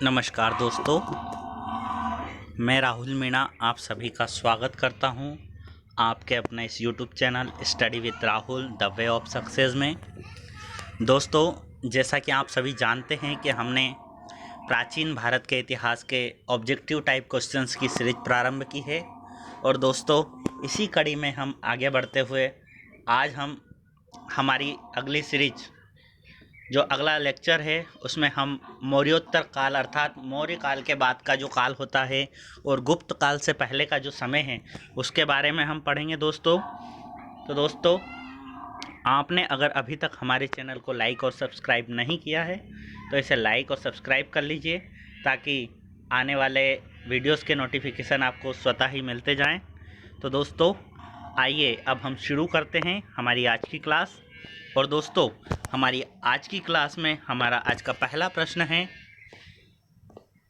नमस्कार दोस्तों, मैं राहुल मीणा आप सभी का स्वागत करता हूं आपके अपने इस YouTube channel study with Rahul the way of success में। दोस्तों, जैसा कि आप सभी जानते हैं कि हमने प्राचीन भारत के इतिहास के ऑब्जेक्टिव टाइप क्वेश्चंस की सीरीज प्रारंभ की है और दोस्तों इसी कड़ी में हम आगे बढ़ते हुए आज हम हमारी अगली सीरीज जो अगला लेक्चर है उसमें हम मौर्योत्तर काल अर्थात मौर्य काल के बाद का जो काल होता है और गुप्त काल से पहले का जो समय है उसके बारे में हम पढ़ेंगे दोस्तों। तो दोस्तों, आपने अगर अभी तक हमारे चैनल को लाइक और सब्सक्राइब नहीं किया है तो इसे लाइक और सब्सक्राइब कर लीजिए ताकि आने वाले वीडियोस के नोटिफिकेशन आपको स्वतः ही मिलते जाएं। तो दोस्तों आइए अब हम शुरू करते हैं हमारी आज की क्लास। और दोस्तों, हमारी आज की क्लास में हमारा आज का पहला प्रश्न है,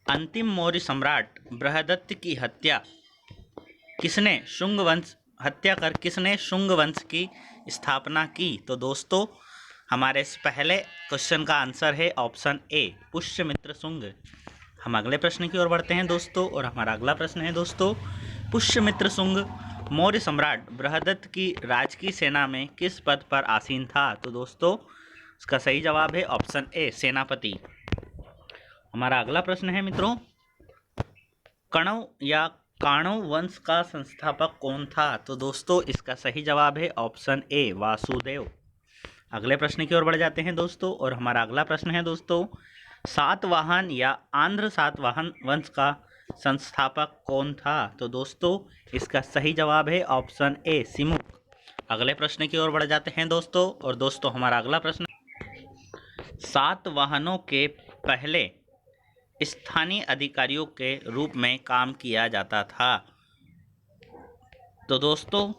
अंतिम मौर्य सम्राट बृहदत्त की हत्या कर किसने शुंग वंश की स्थापना की? तो दोस्तों हमारे इस पहले क्वेश्चन का आंसर है ऑप्शन ए, पुष्यमित्र शुंग। हम अगले प्रश्न की ओर बढ़ते हैं दोस्तों और हमारा अगला प्रश्न है दोस्तों, पुष्यमित्र शुंग मौर्य सम्राट बृहदत्त की राजकीय सेना में किस पद पर आसीन था? तो दोस्तों इसका सही जवाब है ऑप्शन ए, सेनापति। हमारा अगला प्रश्न है मित्रों, कणव या काणव वंश का संस्थापक कौन था? तो दोस्तों इसका सही जवाब है ऑप्शन ए, वासुदेव। अगले प्रश्न की ओर बढ़ जाते हैं दोस्तों और हमारा अगला प्रश्न है दोस्तों, सातवाहन या आंध्र सातवाहन वंश का संस्थापक कौन था? तो दोस्तों इसका सही जवाब है ऑप्शन ए, सिमुक। अगले प्रश्न की ओर बढ़ जाते हैं दोस्तों और दोस्तों हमारा अगला प्रश्न, सातवाहनों के पहले स्थानीय अधिकारियों के रूप में काम किया जाता था। तो दोस्तों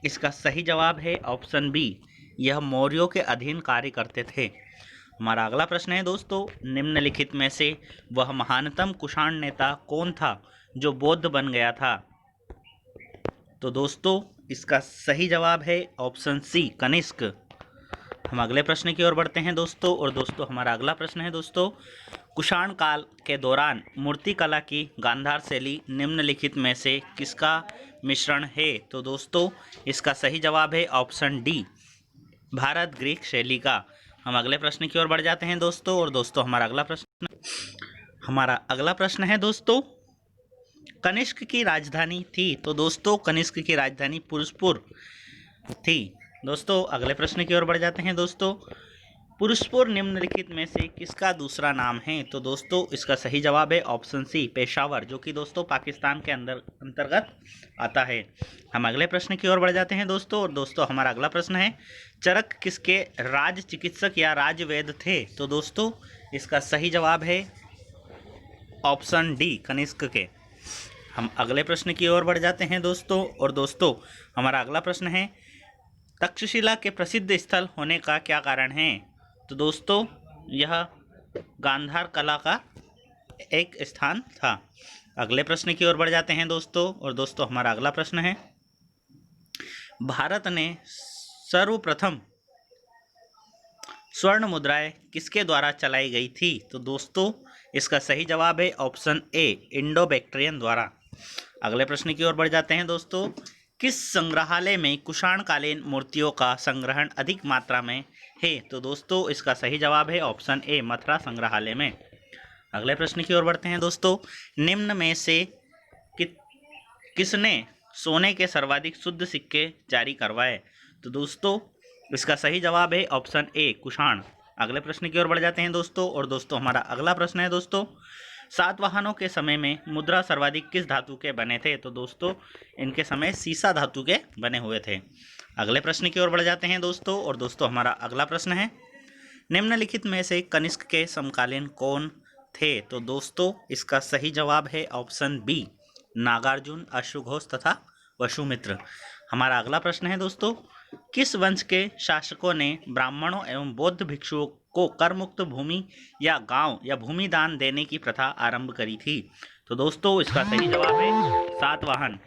इसका सही जवाब है ऑप्शन बी, यह मौर्यों के अधीन कार्य करते थे। हमारा अगला प्रश्न है दोस्तों, निम्नलिखित में से वह महानतम कुषाण नेता कौन था जो बौद्ध बन गया था? तो दोस्तों इसका सही जवाब है ऑप्शन सी, कनिष्क। हम अगले प्रश्न की ओर बढ़ते हैं दोस्तों और दोस्तों हमारा अगला प्रश्न है दोस्तों, कुषाण काल के दौरान मूर्तिकला की गांधार शैली निम्नलिखित में से किसका मिश्रण है? तो दोस्तों इसका सही जवाब है ऑप्शन डी, भारत ग्रीक शैली का। हम अगले प्रश्न की ओर बढ़ जाते हैं दोस्तों और दोस्तों हमारा अगला प्रश्न है दोस्तों, कनिष्क की राजधानी थी? तो दोस्तों कनिष्क की राजधानी पुरुषपुर थी। दोस्तों अगले प्रश्न की ओर बढ़ जाते हैं दोस्तों, पुरुषपुर निम्नलिखित में से किसका दूसरा नाम है? तो दोस्तों इसका सही जवाब है ऑप्शन सी, पेशावर, जो कि दोस्तों पाकिस्तान के अंतर्गत आता है। हम अगले प्रश्न की ओर बढ़ जाते हैं दोस्तों और दोस्तों हमारा अगला प्रश्न है, चरक किसके राज चिकित्सक या राजवैद्य थे? तो दोस्तों इसका सही जवाब है ऑप्शन डी, कनिष्क के। हम अगले प्रश्न की ओर बढ़ जाते हैं दोस्तों और दोस्तों हमारा अगला प्रश्न है, तक्षशिला के प्रसिद्ध स्थल होने का क्या कारण है? तो दोस्तों यह गांधार कला का एक स्थान था। अगले प्रश्न की ओर बढ़ जाते हैं दोस्तों और दोस्तों हमारा अगला प्रश्न है, भारत ने सर्वप्रथम स्वर्ण मुद्राएं किसके द्वारा चलाई गई थी? तो दोस्तों इसका सही जवाब है ऑप्शन ए, इंडो बैक्ट्रियन द्वारा। अगले प्रश्न की ओर बढ़ जाते हैं दोस्तों, किस संग्रहालय में कुषाणकालीन मूर्तियों का संग्रहण अधिक मात्रा में है? तो दोस्तों इसका सही जवाब है ऑप्शन ए, मथुरा संग्रहालय में। अगले प्रश्न की ओर बढ़ते हैं दोस्तों, निम्न में से किसने सोने के सर्वाधिक शुद्ध सिक्के जारी करवाए? तो दोस्तों इसका सही जवाब है ऑप्शन ए, कुषाण। अगले प्रश्न की ओर बढ़ जाते हैं दोस्तों और दोस्तों हमारा अगला प्रश्न है दोस्तों, सातवाहनों के समय में मुद्रा सर्वाधिक किस धातु के बने थे? तो दोस्तों इनके समय सीसा धातु के बने हुए थे। अगले प्रश्न की ओर बढ़ जाते हैं दोस्तों और दोस्तों हमारा अगला प्रश्न है, निम्नलिखित में से कनिष्क के समकालीन कौन थे? तो दोस्तों इसका सही जवाब है ऑप्शन बी, नागार्जुन, अश्वघोष तथा वसुमित्र। हमारा अगला प्रश्न है दोस्तों, किस वंश के शासकों ने ब्राह्मणों एवं बौद्ध भिक्षुओं को करमुक्त भूमि या गांव या भूमि दान देने की प्रथा आरंभ करी थी? तो दोस्तों इसका सही जवाब है सातवाहन।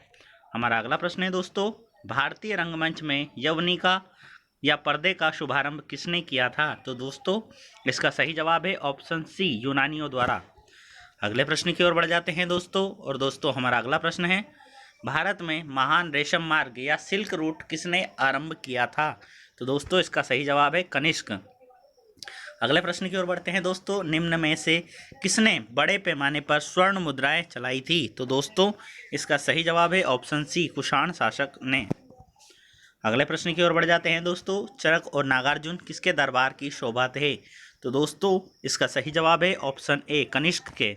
हमारा अगला प्रश्न है दोस्तों, भारतीय रंगमंच में यवनिका या पर्दे का शुभारंभ किसने किया था? तो दोस्तों इसका सही जवाब है ऑप्शन सी, यूनानियों द्वारा। अगले प्रश्न की ओर बढ़ जाते हैं दोस्तों। और दोस्तों हमारा अगला प्रश्न है, भारत में महान रेशम मार्ग या सिल्क रूट किसने आरंभ किया था? तो दोस्तों इसका सही जवाब है कनिष्क। अगले प्रश्न की ओर बढ़ते हैं दोस्तों, निम्न में से किसने बड़े पैमाने पर स्वर्ण मुद्राएं चलाई थी? तो दोस्तों इसका सही जवाब है ऑप्शन सी, कुषाण शासक ने। अगले प्रश्न की ओर बढ़ जाते हैं दोस्तों, चरक और नागार्जुन किसके दरबार की शोभा थे? तो दोस्तों इसका सही जवाब है ऑप्शन ए, कनिष्क के।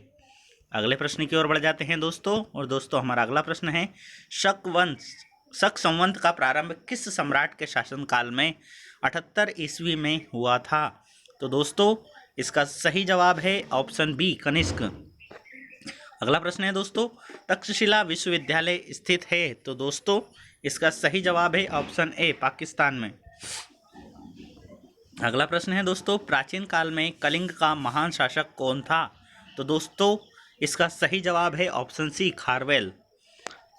अगले प्रश्न की ओर बढ़ जाते हैं दोस्तों। और दोस्तों हमारा अगला प्रश्न है, शक संवत का प्रारंभ किस सम्राट के शासनकाल में 78 ईस्वी में हुआ था? तो दोस्तों इसका सही जवाब है ऑप्शन बी, कनिष्क। अगला प्रश्न है दोस्तों, तक्षशिला विश्वविद्यालय स्थित है? तो दोस्तों इसका सही जवाब है ऑप्शन ए, पाकिस्तान में। अगला प्रश्न है दोस्तों, प्राचीन काल में कलिंग का महान शासक कौन था? तो दोस्तों इसका सही जवाब है ऑप्शन सी, खारवेल।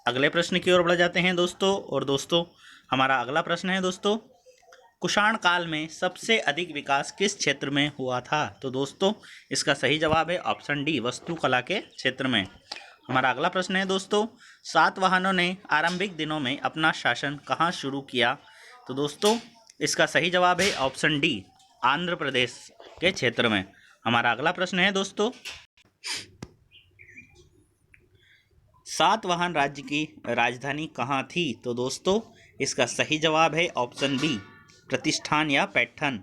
अगले प्रश्न की ओर बढ़ जाते हैं दोस्तों। और दोस्तों हमारा अगला प्रश्न है दोस्तों, कुषाण काल में सबसे अधिक विकास किस क्षेत्र में हुआ था? तो दोस्तों इसका सही जवाब है ऑप्शन डी, वास्तुकला के क्षेत्र में। हमारा अगला प्रश्न है दोस्तों, सातवाहनों ने आरंभिक दिनों में अपना शासन कहाँ शुरू किया? तो दोस्तों इसका सही जवाब है ऑप्शन डी, आंध्र प्रदेश के क्षेत्र में। हमारा अगला प्रश्न है दोस्तों, सातवाहन राज्य की राजधानी कहाँ थी? तो दोस्तों इसका सही जवाब है ऑप्शन बी, प्रतिष्ठान या पैठन।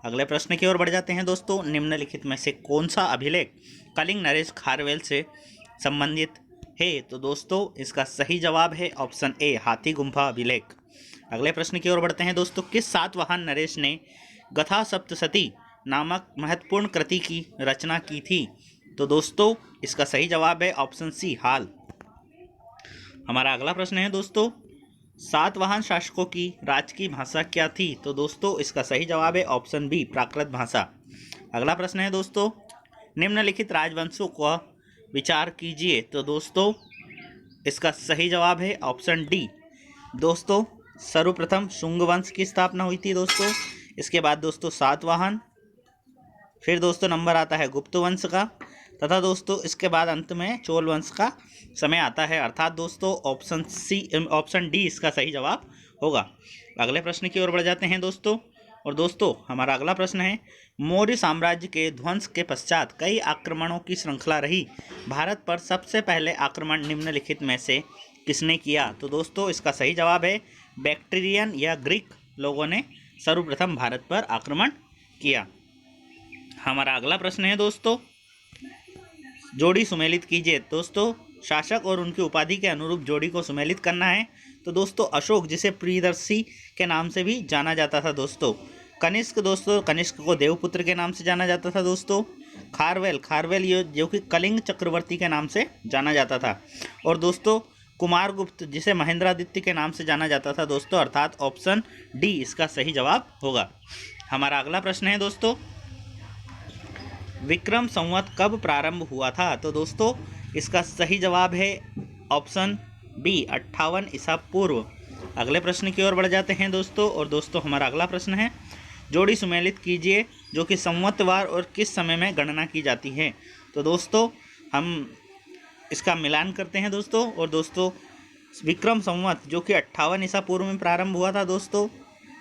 अगले प्रश्न की ओर बढ़ जाते हैं दोस्तों, निम्नलिखित में से कौन सा अभिलेख कलिंग नरेश खारवेल से संबंधित है? तो दोस्तों इसका सही जवाब है ऑप्शन ए, हाथी गुम्फा अभिलेख। अगले प्रश्न की ओर बढ़ते हैं दोस्तों, किस सातवाहन नरेश ने गथा सप्तशती नामक महत्वपूर्ण कृति की रचना की थी? तो दोस्तों इसका सही जवाब है ऑप्शन सी, हाल। हमारा अगला प्रश्न है दोस्तों, सातवाहन शासकों की राजकीय भाषा क्या थी? तो दोस्तों इसका सही जवाब है ऑप्शन बी, प्राकृत भाषा। अगला प्रश्न है दोस्तों, निम्नलिखित राजवंशों का विचार कीजिए। तो दोस्तों इसका सही जवाब है ऑप्शन डी। दोस्तों सर्वप्रथम शुंग वंश की स्थापना हुई थी दोस्तों, इसके बाद दोस्तों सातवाहन, फिर दोस्तों नंबर आता है गुप्त वंश का, तथा दोस्तों इसके बाद अंत में चोल वंश का समय आता है, अर्थात दोस्तों ऑप्शन डी इसका सही जवाब होगा। अगले प्रश्न की ओर बढ़ जाते हैं दोस्तों। और दोस्तों हमारा अगला प्रश्न है, मौर्य साम्राज्य के ध्वंस के पश्चात कई आक्रमणों की श्रृंखला रही, भारत पर सबसे पहले आक्रमण निम्नलिखित में से किसने किया? तो दोस्तों इसका सही जवाब है, बैक्ट्रियन या ग्रीक लोगों ने सर्वप्रथम भारत पर आक्रमण किया। हमारा अगला प्रश्न है दोस्तों, जोड़ी सुमेलित कीजिए। दोस्तों शासक और उनकी उपाधि के अनुरूप जोड़ी को सुमेलित करना है। तो दोस्तों अशोक, जिसे प्रियदर्शी के नाम से भी जाना जाता था दोस्तों। कनिष्क, दोस्तों कनिष्क को देवपुत्र के नाम से जाना जाता था दोस्तों। खारवेल ये जो कि कलिंग चक्रवर्ती के नाम से जाना जाता था। और दोस्तों कुमारगुप्त, जिसे महेंद्रादित्य के नाम से जाना जाता था दोस्तों, अर्थात ऑप्शन डी इसका सही जवाब होगा। हमारा अगला प्रश्न है दोस्तों, विक्रम संवत कब प्रारंभ हुआ था? तो दोस्तों इसका सही जवाब है ऑप्शन बी, 58 ईसा पूर्व। अगले प्रश्न की ओर बढ़ जाते हैं दोस्तों। और दोस्तों हमारा अगला प्रश्न है, जोड़ी सुमेलित कीजिए जो कि संवतवार और किस समय में गणना की जाती है। तो दोस्तों हम इसका मिलान करते हैं दोस्तों। और दोस्तों विक्रम संवत जो कि 58 ईसा पूर्व में प्रारंभ हुआ था दोस्तों।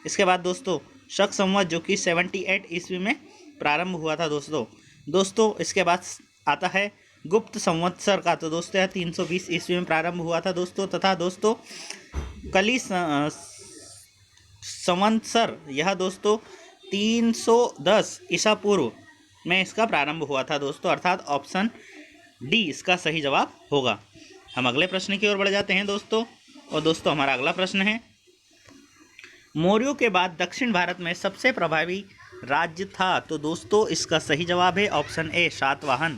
इसके बाद दोस्तों शक संवत जो कि 78 ईस्वी में प्रारंभ हुआ था दोस्तों। इसके बाद आता है गुप्त संवत्सर का, तो दोस्तों यह 320 ईस्वी में प्रारंभ हुआ था दोस्तों। तथा दोस्तों कली संवत्सर यह दोस्तों 310 ईसा पूर्व में इसका प्रारंभ हुआ था दोस्तों, अर्थात ऑप्शन डी इसका सही जवाब होगा। हम अगले प्रश्न की ओर बढ़ जाते हैं दोस्तों। और दोस्तों हमारा अगला प्रश्न है, मौर्यों के बाद दक्षिण भारत में सबसे प्रभावी राज्य था? तो दोस्तों इसका सही जवाब है ऑप्शन ए, सातवाहन।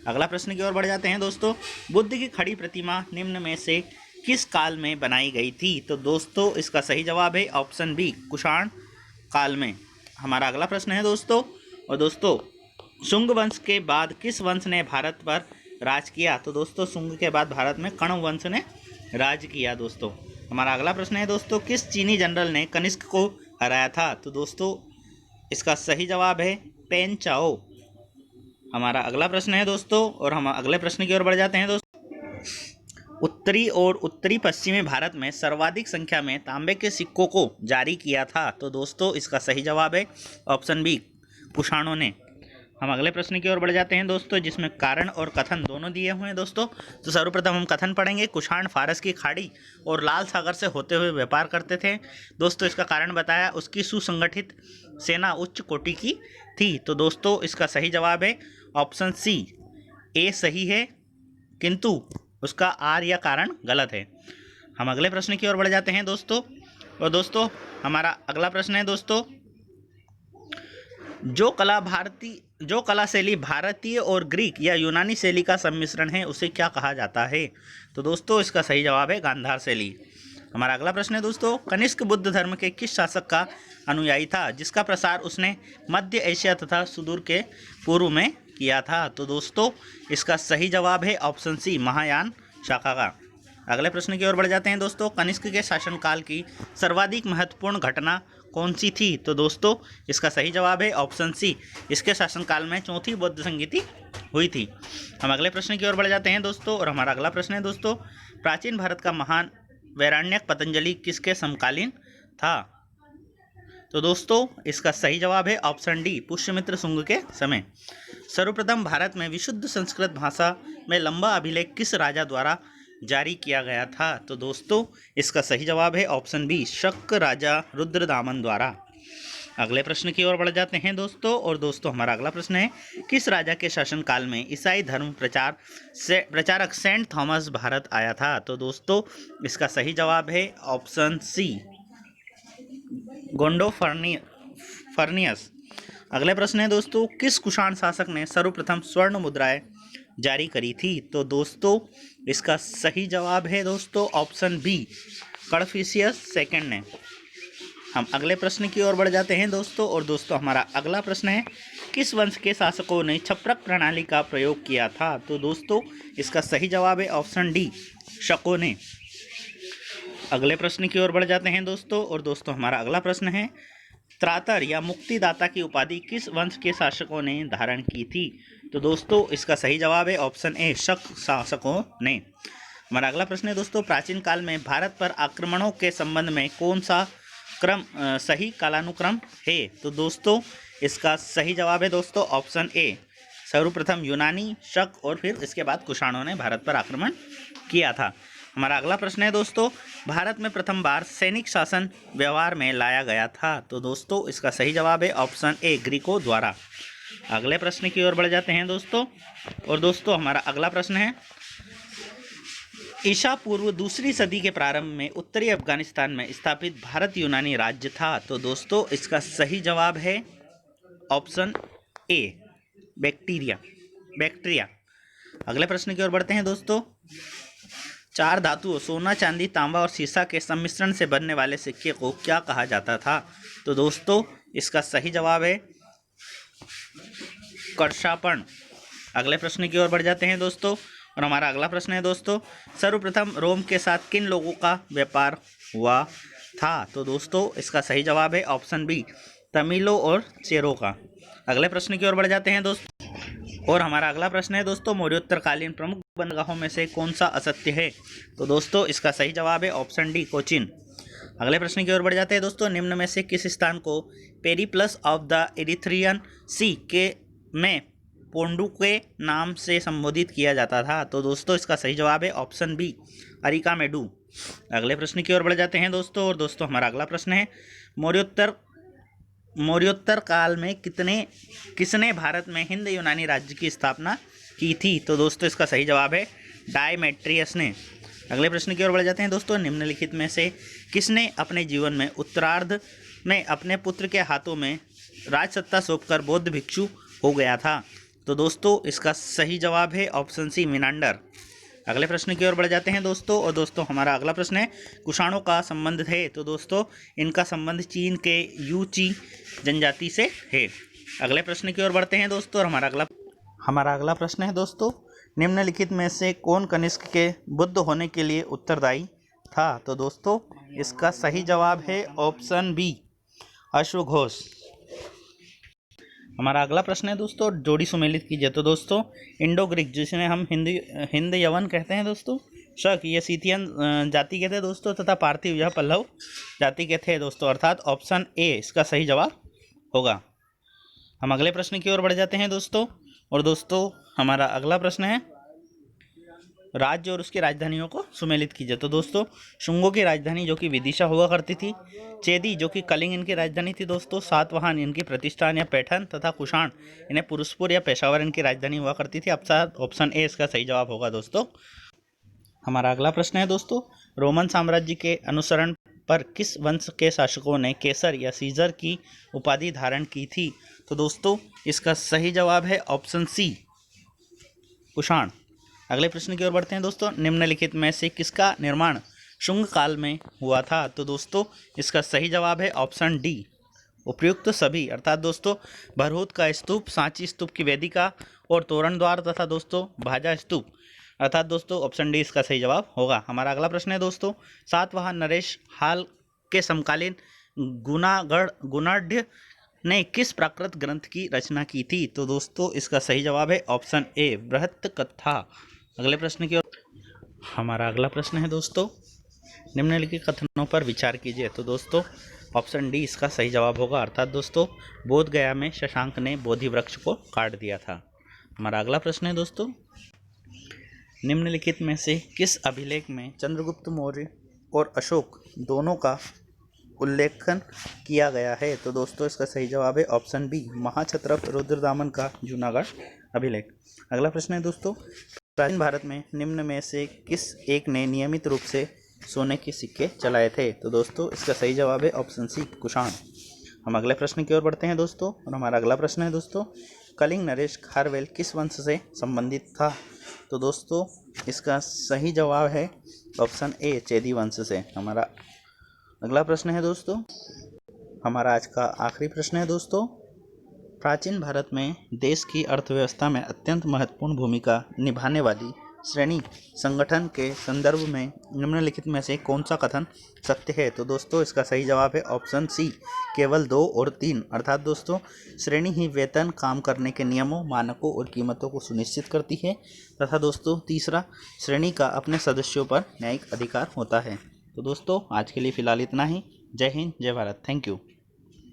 अगला प्रश्न की ओर बढ़ जाते हैं दोस्तों, बुद्ध की खड़ी प्रतिमा निम्न में से किस काल में बनाई गई थी? तो दोस्तों इसका सही जवाब है ऑप्शन बी, कुषाण काल में। हमारा अगला प्रश्न है दोस्तों, और दोस्तों शुंग वंश के बाद किस वंश ने भारत पर राज किया? तो दोस्तों शुंग के बाद भारत में कण्व वंश ने राज किया दोस्तों। हमारा अगला प्रश्न है दोस्तों, किस चीनी जनरल ने कनिष्क को हराया था? तो दोस्तों इसका सही जवाब है पेन चाओ। हमारा अगला प्रश्न है दोस्तों, और हम अगले प्रश्न की ओर बढ़ जाते हैं दोस्तों। उत्तरी और उत्तरी पश्चिमी भारत में सर्वाधिक संख्या में तांबे के सिक्कों को जारी किया था। तो दोस्तों इसका सही जवाब है ऑप्शन बी, कुषाणों ने। हम अगले प्रश्न की ओर बढ़ जाते हैं दोस्तों, जिसमें कारण और कथन दोनों दिए हुए हैं दोस्तों। तो सर्वप्रथम हम कथन पढ़ेंगे। कुषाण फारस की खाड़ी और लाल सागर से होते हुए व्यापार करते थे। दोस्तों इसका कारण बताया, उसकी सुसंगठित सेना उच्च कोटि की थी। तो दोस्तों इसका सही जवाब है ऑप्शन सी, ए सही है, किंतु उसका आर या कारण गलत है। हम अगले प्रश्न की ओर बढ़ जाते हैं दोस्तों, और दोस्तों हमारा अगला प्रश्न है दोस्तों, जो कला शैली भारतीय और ग्रीक या यूनानी शैली का सम्मिश्रण है उसे क्या कहा जाता है। तो दोस्तों इसका सही जवाब है गांधार शैली। हमारा अगला प्रश्न है दोस्तों, कनिष्क बुद्ध धर्म के किस शासक का अनुयायी था जिसका प्रसार उसने मध्य एशिया तथा सुदूर के पूर्व में किया था। तो दोस्तों इसका सही जवाब है ऑप्शन सी, महायान शाखा का। अगले प्रश्न की ओर बढ़ जाते हैं दोस्तों, कनिष्क के शासनकाल की सर्वाधिक महत्वपूर्ण घटना कौन सी थी। तो दोस्तों इसका सही जवाब है ऑप्शन सी, इसके शासनकाल में चौथी बौद्ध संगीति हुई थी। हम अगले प्रश्न की ओर बढ़ जाते हैं दोस्तों, और हमारा अगला प्रश्न है दोस्तों, प्राचीन भारत का महान वैराण्यक पतंजलि किसके समकालीन था। तो दोस्तों इसका सही जवाब है ऑप्शन डी, पुष्यमित्र शुंग के समय। सर्वप्रथम भारत में विशुद्ध संस्कृत भाषा में लंबा अभिलेख किस राजा द्वारा जारी किया गया था। तो दोस्तों इसका सही जवाब है ऑप्शन बी, शक राजा रुद्रदामन द्वारा। अगले प्रश्न की ओर बढ़ जाते हैं दोस्तों, और दोस्तों हमारा अगला प्रश्न है, किस राजा के शासनकाल में ईसाई धर्म प्रचारक सेंट थॉमस भारत आया था। तो दोस्तों इसका सही जवाब है ऑप्शन सी, गोंडो फर्नियस। अगले प्रश्न है दोस्तों, किस कुषाण शासक ने सर्वप्रथम स्वर्ण मुद्राएं जारी करी थी। तो दोस्तों इसका सही जवाब है दोस्तों ऑप्शन बी, कड़फिशियस सेकंड ने। हम अगले प्रश्न की ओर बढ़ जाते हैं दोस्तों, और दोस्तों हमारा अगला प्रश्न है, किस वंश के शासकों ने छत्रक प्रणाली का प्रयोग किया था। तो दोस्तों इसका सही जवाब है ऑप्शन डी, शकों ने। अगले प्रश्न की ओर बढ़ जाते हैं दोस्तों, और दोस्तों हमारा अगला प्रश्न है, त्रातर या मुक्तिदाता की उपाधि किस वंश के शासकों ने धारण की थी। तो दोस्तों इसका सही जवाब है ऑप्शन ए, शक शासकों ने। हमारा अगला प्रश्न है दोस्तों, प्राचीन काल में भारत पर आक्रमणों के संबंध में कौन सा क्रम सही कालानुक्रम है। तो दोस्तों इसका सही जवाब है दोस्तों ऑप्शन ए, सर्वप्रथम यूनानी, शक और फिर इसके बाद कुषाणों ने भारत पर आक्रमण किया था। हमारा अगला प्रश्न है दोस्तों, भारत में प्रथम बार सैनिक शासन व्यवहार में लाया गया था। तो दोस्तों इसका सही जवाब है ऑप्शन ए, ग्रीकों द्वारा। अगले प्रश्न की ओर बढ़ जाते हैं दोस्तों, और दोस्तों हमारा अगला प्रश्न है, ईसा पूर्व दूसरी सदी के प्रारंभ में उत्तरी अफगानिस्तान में स्थापित भारत यूनानी राज्य था। तो दोस्तों इसका सही जवाब है ऑप्शन ए, बैक्ट्रिया। अगले प्रश्न की ओर बढ़ते हैं दोस्तों, चार धातुओं सोना, चांदी, तांबा और सीसा के सम्मिश्रण से बनने वाले सिक्के को क्या कहा जाता था। तो दोस्तों इसका सही जवाब है कर्षापण। अगले प्रश्न की ओर बढ़ जाते हैं दोस्तों, और हमारा अगला प्रश्न है दोस्तों, सर्वप्रथम रोम के साथ किन लोगों का व्यापार हुआ था। तो दोस्तों इसका सही जवाब है ऑप्शन बी, तमिलों और चेरों का। अगले प्रश्न की ओर बढ़ जाते हैं दोस्तों, और हमारा अगला प्रश्न है दोस्तों, मौर्योत्तरकालीन प्रमुख बंदरगाहों में से कौन सा असत्य है। तो दोस्तों इसका सही जवाब है ऑप्शन डी, कोचिन। अगले प्रश्न की ओर बढ़ जाते हैं दोस्तों, निम्न में से किस स्थान को पेरिप्लस ऑफ द इरिथ्रियन सी के में पोंडू के नाम से संबोधित किया जाता था। तो दोस्तों इसका सही जवाब है ऑप्शन बी, अरिकामेडू। अगले प्रश्न की ओर बढ़ जाते हैं दोस्तों, और दोस्तों हमारा अगला प्रश्न है, मौर्योत्तर काल में किसने भारत में हिंद यूनानी राज्य की स्थापना की थी। तो दोस्तों इसका सही जवाब है डायमेट्रियस ने। अगले प्रश्न की ओर बढ़ जाते हैं दोस्तों, निम्नलिखित में से किसने अपने जीवन में उत्तरार्ध में अपने पुत्र के हाथों में राजसत्ता सौंपकर बौद्ध भिक्षु हो गया था। तो दोस्तों इसका सही जवाब है ऑप्शन सी, मिनांडर। अगले प्रश्न की ओर बढ़ जाते हैं दोस्तों, और दोस्तों हमारा अगला प्रश्न है, कुषाणों का संबंध है। तो दोस्तों इनका संबंध चीन के यूची जनजाति से है। अगले प्रश्न की ओर बढ़ते हैं दोस्तों, और हमारा अगला प्रश्न है दोस्तों, निम्नलिखित में से कौन कनिष्क के बुद्ध होने के लिए उत्तरदायी था। तो दोस्तों इसका सही जवाब है ऑप्शन बी, अश्वघोष। हमारा अगला प्रश्न है दोस्तों, जोड़ी सुमेलित कीजिए। तो दोस्तों इंडो ग्रीक, जिसने हम हिंद यवन कहते हैं दोस्तों, शक ये सीथियन जाति के थे दोस्तों, तथा पार्थिव यह पल्लव जाति के थे दोस्तों, अर्थात ऑप्शन ए इसका सही जवाब होगा। हम अगले प्रश्न की ओर बढ़ जाते हैं दोस्तों, और दोस्तों हमारा अगला प्रश्न है, राज्य और उसकी राजधानियों को सुमेलित कीजिए। तो दोस्तों शुंगों की राजधानी जो कि विदिशा हुआ करती थी, चेदी जो कि कलिंग इनकी राजधानी थी दोस्तों, सातवाहन इनकी प्रतिष्ठान या पैठन, तथा कुषाण इन्हें पुरुषपुर या पेशावर इनकी राजधानी हुआ करती थी। ऑप्शन ए इसका सही जवाब होगा दोस्तों। हमारा अगला प्रश्न है दोस्तों, रोमन साम्राज्य के अनुसरण पर किस वंश के शासकों ने केसर या सीजर की उपाधि धारण की थी? तो दोस्तों इसका सही जवाब है ऑप्शन सी, कुषाण। अगले प्रश्न की ओर बढ़ते हैं दोस्तों, निम्नलिखित में से किसका निर्माण शुंग काल में हुआ था? तो दोस्तों इसका सही जवाब है ऑप्शन डी, उपयुक्त सभी, अर्थात दोस्तों भरहुत का स्तूप, सांची स्तूप की वेदिका और तोरण द्वार, तथा दोस्तों भाजा स्तूप, अर्थात दोस्तों ऑप्शन डी इसका सही जवाब होगा। हमारा अगला प्रश्न है दोस्तों, सातवाहन नरेश हाल के समकालीन गुणाढ़ ने किस प्राकृत ग्रंथ की रचना की थी? तो दोस्तों इसका सही जवाब है ऑप्शन ए, बृहत कथा। अगले प्रश्न की ओर, हमारा अगला प्रश्न है दोस्तों, निम्नलिखित कथनों पर विचार कीजिए। तो दोस्तों ऑप्शन डी इसका सही जवाब होगा, अर्थात दोस्तों बोध गया में शशांक ने बोधि वृक्ष को काट दिया था। हमारा अगला प्रश्न है दोस्तों, निम्नलिखित में से किस अभिलेख में चंद्रगुप्त मौर्य और अशोक दोनों का उल्लेखन किया गया है? तो दोस्तों इसका सही जवाब है ऑप्शन बी, महाक्षत्रप रुद्रदामन का जूनागढ़ अभिलेख। अगला प्रश्न है दोस्तों, प्राचीन भारत में निम्न में से किस एक ने नियमित रूप से सोने के सिक्के चलाए थे? तो दोस्तों इसका सही जवाब है ऑप्शन सी, कुषाण। हम अगले प्रश्न की ओर बढ़ते हैं दोस्तों, और हमारा अगला प्रश्न है दोस्तों, कलिंग नरेश खारवेल किस वंश से संबंधित था? तो दोस्तों इसका सही जवाब है ऑप्शन ए, चेदी वंश से। हमारा अगला प्रश्न है दोस्तों, हमारा आज का आखिरी प्रश्न है दोस्तों, प्राचीन भारत में देश की अर्थव्यवस्था में अत्यंत महत्वपूर्ण भूमिका निभाने वाली श्रेणी संगठन के संदर्भ में निम्नलिखित में से कौन सा कथन सत्य है? तो दोस्तों इसका सही जवाब है ऑप्शन सी, केवल 2 और 3, अर्थात दोस्तों श्रेणी ही वेतन, काम करने के नियमों, मानकों और कीमतों को सुनिश्चित करती है, तथा दोस्तों तीसरा, श्रेणी का अपने सदस्यों पर न्यायिक अधिकार होता है। तो दोस्तों आज के लिए फ़िलहाल इतना ही। जय हिंद, जय भारत, थैंक यू।